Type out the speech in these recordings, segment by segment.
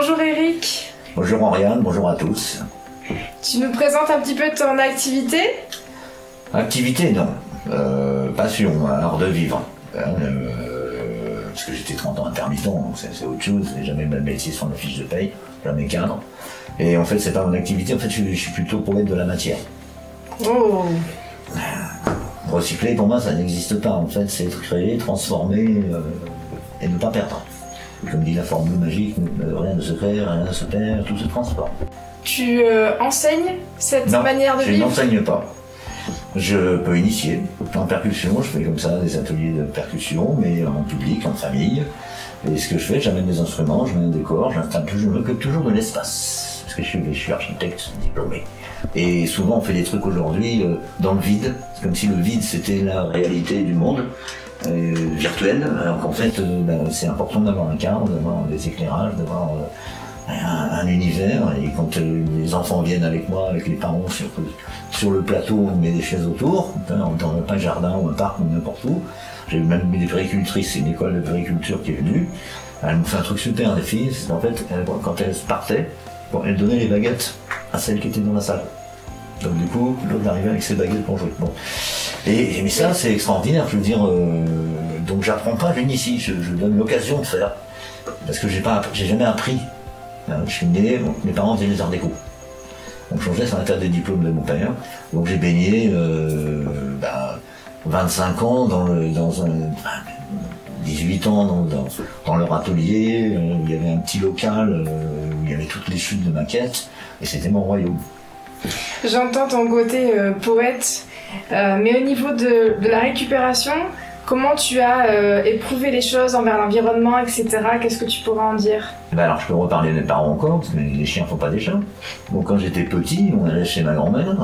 Bonjour Eric. Bonjour Oriane, bonjour à tous. Tu nous présentes un petit peu ton activité? Activité, non. Passion, art de vivre. Parce que j'étais 30 ans intermittent, donc c'est autre chose. J'ai jamais même métier sur ma fiche de paye, jamais cadre. Et en fait, c'est pas mon activité, en fait, je suis plutôt poète de la matière. Oh. Recycler, pour moi, ça n'existe pas. En fait, c'est créer, transformer et ne pas perdre. Comme dit la formule magique, rien ne se crée, rien ne se perd, tout se transforme. Tu enseignes cette manière de vivre? Je n'enseigne pas. Je peux initier. En percussion, je fais comme ça des ateliers de percussion, mais en public, en famille. Et ce que je fais, j'amène des instruments, je mets un décor, je m'occupe toujours de l'espace. Parce que je suis architecte diplômé. Et souvent, on fait des trucs aujourd'hui dans le vide. C'est comme si le vide, c'était la réalité du monde. Virtuel, alors qu'en fait c'est important d'avoir un cadre, d'avoir des éclairages, d'avoir un univers, et quand les enfants viennent avec moi, avec les parents sur le plateau, on met des chaises autour, dans un jardin ou un parc ou n'importe où. J'ai même mis des péricultrices, c'est une école de périculture qui est venue, elles m'ont fait un truc super, les filles, c'est en fait quand elles partaient, elles donnaient les baguettes à celles qui étaient dans la salle. Donc du coup, l'autre arrivait avec ses baguettes pour jouer. Bon. Mais ça, c'est extraordinaire, je veux dire, donc j'apprends pas, j'initie, je donne l'occasion de faire, parce que j'ai jamais appris. Je suis né, mes parents faisaient les arts déco. On changeait sur la table des diplômes de mon père, donc j'ai baigné 25 ans dans 18 ans dans leur atelier, il y avait un petit local où il y avait toutes les chutes de maquettes, et c'était mon royaume. J'entends ton côté poète, mais au niveau de la récupération, comment tu as éprouvé les choses envers l'environnement, etc. Qu'est-ce que tu pourras en dire? Alors je peux reparler de mes parents encore, parce que les chiens font pas des chats. Donc quand j'étais petit, on allait chez ma grand-mère,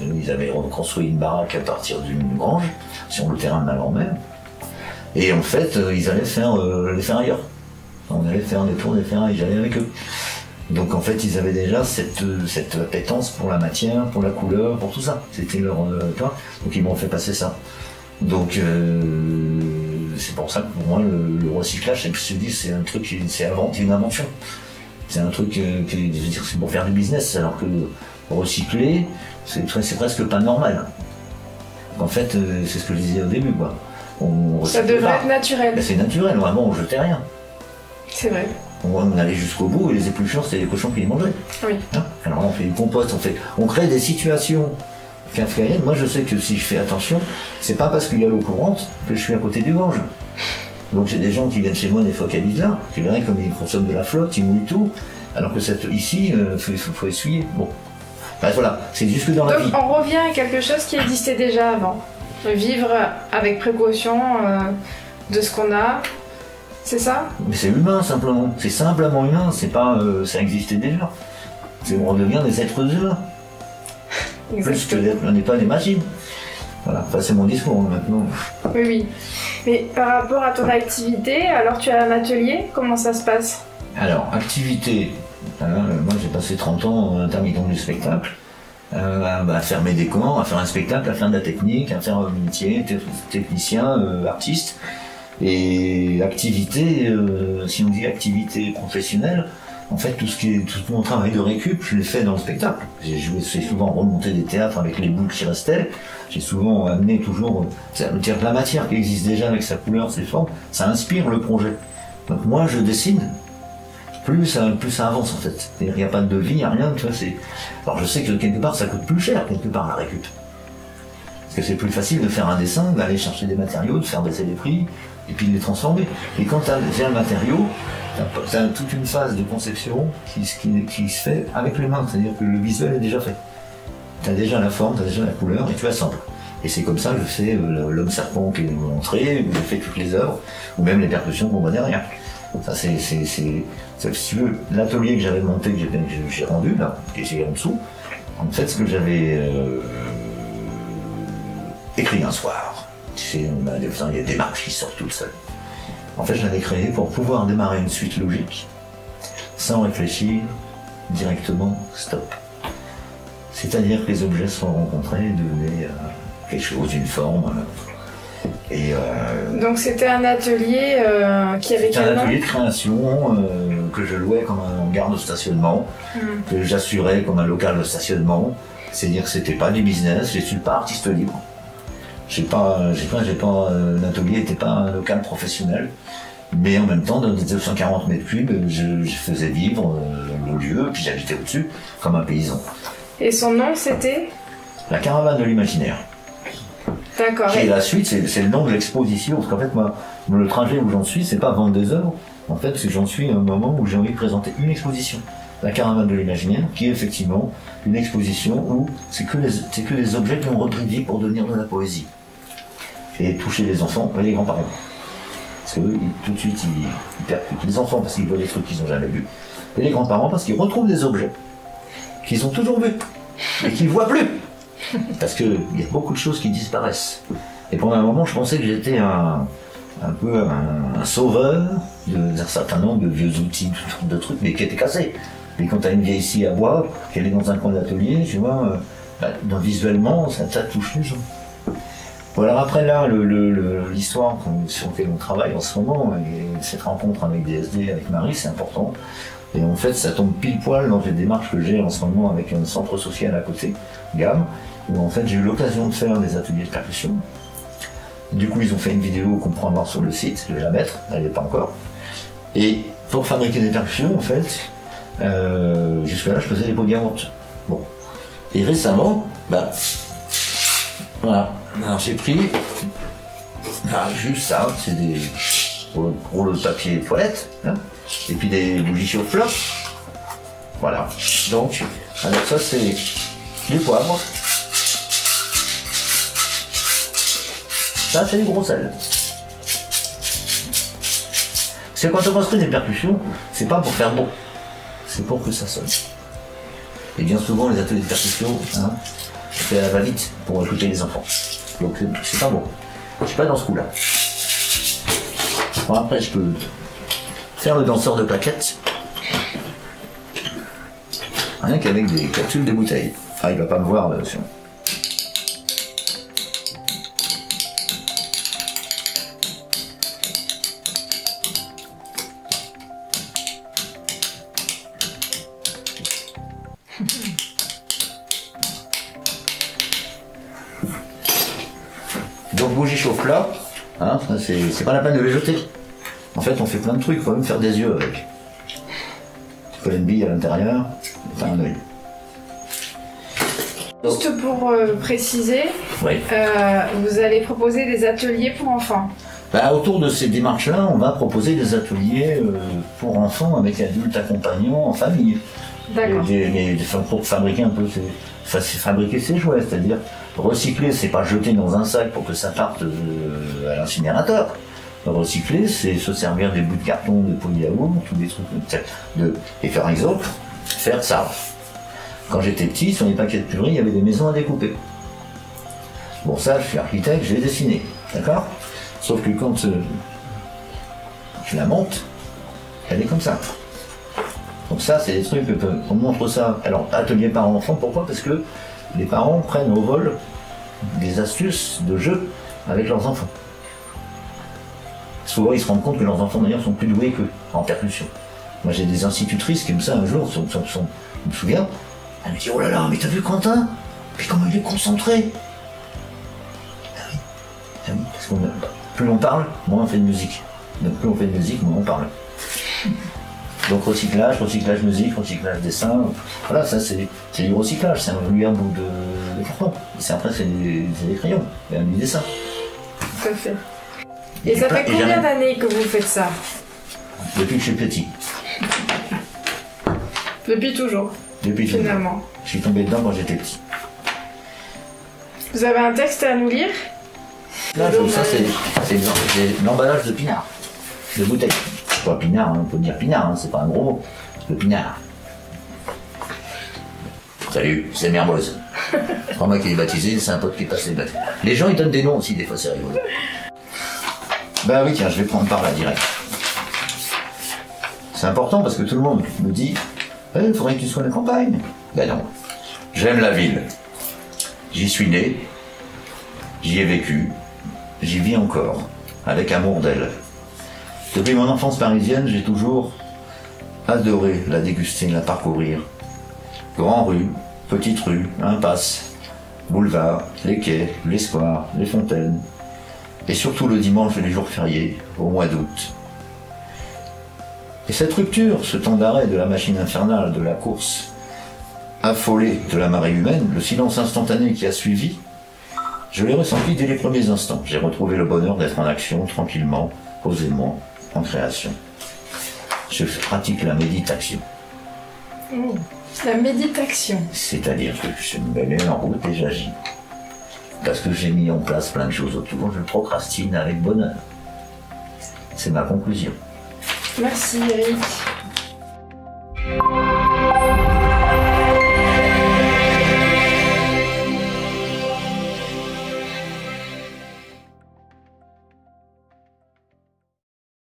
ils avaient reconstruit une baraque à partir d'une grange, sur le terrain de ma grand-mère. Et en fait, ils allaient faire les ferrailleurs. On allait faire des tours des ferrailles, j'allais avec eux. Donc en fait, ils avaient déjà cette appétence pour la matière, pour la couleur, pour tout ça. C'était leur toi. Donc ils m'ont fait passer ça. Donc c'est pour ça que pour moi le recyclage, c'est un truc, c'est une invention. C'est un truc c'est pour faire du business, alors que recycler, c'est presque pas normal. En fait, c'est ce que je disais au début, quoi. Ça devrait être naturel. C'est naturel, vraiment, on jetait rien. C'est vrai. On allait jusqu'au bout et les épluchures, c'était les cochons qui les mangeaient. Oui. Hein, alors là, on fait du compost, on crée des situations kafkaïennes. Moi, je sais que si je fais attention, c'est pas parce qu'il y a l'eau courante que je suis à côté du Gange. Donc j'ai des gens qui viennent chez moi des fois qui habitent là, tu verrais comme ils consomment de la flotte, ils mouillent tout, alors que ici, faut essuyer. Bon, bref, voilà, c'est jusque dans la vie. Donc on revient à quelque chose qui existait déjà avant. Vivre avec précaution de ce qu'on a. C'est ça? Mais c'est humain simplement, c'est simplement humain, c'est pas ça existait déjà. On redevient des êtres humains. Plus que on n'est pas des machines. Voilà, enfin, c'est mon discours maintenant. Oui, oui. Mais par rapport à ton activité, alors tu as un atelier, comment ça se passe? Alors, activité, moi j'ai passé 30 ans intermittent du spectacle, à faire mes décors, à faire un spectacle, à faire de la technique, à faire un métier, technicien, artiste. Et activité, si on dit activité professionnelle, en fait tout mon travail de récup, je l'ai fait dans le spectacle. J'ai souvent remonté des théâtres avec les boules qui restaient, j'ai souvent amené toujours, la matière qui existe déjà avec sa couleur, ses formes, ça inspire le projet. Donc moi je dessine, plus ça avance en fait. Il n'y a pas de devis, il n'y a rien, tu vois, alors je sais que quelque part ça coûte plus cher, quelque part la récup. Parce que c'est plus facile de faire un dessin, d'aller chercher des matériaux, de faire baisser les prix, et puis de les transformer. Et quand tu as un matériau, tu as toute une phase de conception qui se fait avec les mains, c'est-à-dire que le visuel est déjà fait. Tu as déjà la forme, tu as déjà la couleur, et tu assembles. Et c'est comme ça que je fais l'homme serpent qui est montré, je fais toutes les œuvres, ou même les percussions qu'on voit derrière. Ça si tu veux, l'atelier que j'avais monté, que j'ai rendu, là, qui est en dessous, en fait ce que j'avais écrit un soir. Il y a des marches qui sortent toutes seules. En fait, je l'avais créé pour pouvoir démarrer une suite logique, sans réfléchir, directement, stop. C'est-à-dire que les objets sont rencontrés et devenaient quelque chose, une forme. Donc c'était un atelier qui avait quel nom? Un atelier de création que je louais comme un hangar de stationnement, que j'assurais comme un local de stationnement. C'est-à-dire que c'était pas du business, je suis pas artiste libre. J'ai pas un atelier n'était pas un local professionnel. Mais en même temps, dans les 240 mètres cubes, je faisais vivre le lieu, puis j'habitais au-dessus, comme un paysan. Et son nom, c'était? La caravane de l'imaginaire. D'accord. Et la suite, c'est le nom de l'exposition, parce qu'en fait, moi, le trajet où j'en suis, c'est pas vendre des œuvres. En fait, c'est que j'en suis à un moment où j'ai envie de présenter une exposition. La caravane de l'imaginaire, qui est effectivement une exposition où c'est que les objets qui ont repris vie pour devenir de la poésie. Et toucher les enfants et les grands-parents. Parce qu'eux, tout de suite, ils percutent les enfants parce qu'ils voient des trucs qu'ils n'ont jamais vus. Et les grands-parents parce qu'ils retrouvent des objets qu'ils ont toujours vus et qu'ils ne voient plus. Parce qu'il y a beaucoup de choses qui disparaissent. Et pendant un moment, je pensais que j'étais un peu un sauveur d'un certain nombre de vieux outils, de trucs, mais qui étaient cassés. Et quand tu as une vieille scie à bois, qu'elle est dans un coin d'atelier, tu vois, visuellement, ça touche les gens. Bon, alors après là, l'histoire sur laquelle on travaille en ce moment, et cette rencontre avec DSD, avec Marie, c'est important. Et en fait, ça tombe pile poil dans les démarches que j'ai en ce moment avec un centre social à côté, GAM, où en fait j'ai eu l'occasion de faire des ateliers de percussion. Du coup, ils ont fait une vidéo qu'on pourra voir sur le site, je vais la mettre, elle n'est pas encore. Et pour fabriquer des percussions, en fait, jusque-là, je faisais des pots de yaourt. Bon. Et récemment, voilà. Alors j'ai pris juste ça, c'est des rouleaux de papier toilette, hein, et puis des bougies chauffe-fleurs. Voilà. Donc, alors ça c'est du poivre. Ça c'est du gros sel. Parce que quand on construit des percussions, c'est pas pour faire beau, c'est pour que ça sonne. Et bien souvent les ateliers de percussion, hein, c'est à la va-vite pour écouter les enfants. Donc c'est pas bon. Je suis pas dans ce coup-là. Bon, après je peux faire le danseur de plaquettes. Rien qu'avec des capsules de bouteilles. Ah, il va pas me voir là dessus. Donc bougie chauffe-plat, hein, c'est pas la peine de les jeter. En fait, on fait plein de trucs, il faut même faire des yeux avec. Tu fais une bille à l'intérieur, et un œil. Juste pour préciser, Oui. Vous allez proposer des ateliers pour enfants. Autour de ces démarches-là, on va proposer des ateliers pour enfants avec adultes accompagnants en famille. D'accord. Pour fabriquer un peu fabriquer ses jouets, c'est-à-dire recycler, c'est pas jeter dans un sac pour que ça parte à l'incinérateur. Recycler, c'est se servir des bouts de carton, de pots de yaourt, tous des trucs et par exemple, faire ça. Quand j'étais petit, sur les paquets de purée, il y avait des maisons à découper. Bon, ça, je suis architecte, j'ai dessiné, d'accord? Sauf que quand je la monte, elle est comme ça. Donc ça, c'est des trucs on montre ça. Alors, atelier parents-enfants, pourquoi? Parce que les parents prennent au vol des astuces de jeu avec leurs enfants. Souvent, ils se rendent compte que leurs enfants, d'ailleurs, sont plus doués qu'eux en percussion. Moi, j'ai des institutrices qui, comme ça, un jour, je me souviens, elle me dit, oh là là, mais t'as vu Quentin? Puis comment il est concentré? Ah oui, parce que plus on parle, moins on fait de musique. Donc plus on fait de musique, moins on parle. Donc recyclage musique, recyclage dessin, voilà, ça c'est du recyclage, c'est un bout de carton. Après c'est des crayons, et du dessin. Tout à fait. Et ça fait combien d'années que vous faites ça? Depuis que je suis petit. Depuis toujours. Depuis toujours. Finalement. Je suis tombé dedans quand j'étais petit. Vous avez un texte à nous lire? Là, ça c'est l'emballage de pinard, de bouteille. Pas pinard, on peut dire pinard, hein, c'est pas un gros mot, le pinard. Salut, c'est Mermoz. C'est pas moi qui l'ai baptisé, c'est un pote qui est passé baptisé. Les gens ils donnent des noms aussi, des fois c'est rigolo. Bah oui, tiens, je vais prendre par là direct. C'est important parce que tout le monde me dit il faudrait que tu sois à la campagne. Ben non, j'aime la ville. J'y suis né, j'y ai vécu, j'y vis encore, avec amour d'elle. Depuis mon enfance parisienne, j'ai toujours adorer la déguster, la parcourir. Grand rue, petite rue, impasse, boulevard, les quais, les squares, les fontaines, et surtout le dimanche et les jours fériés, au mois d'août. Et cette rupture, ce temps d'arrêt de la machine infernale, de la course affolée de la marée humaine, le silence instantané qui a suivi, je l'ai ressenti dès les premiers instants. J'ai retrouvé le bonheur d'être en action, tranquillement, posément, en création. Je pratique la méditation. La méditation. C'est-à-dire que je me mets en route et j'agis. Parce que j'ai mis en place plein de choses autour, je procrastine avec bonheur. C'est ma conclusion. Merci Eric.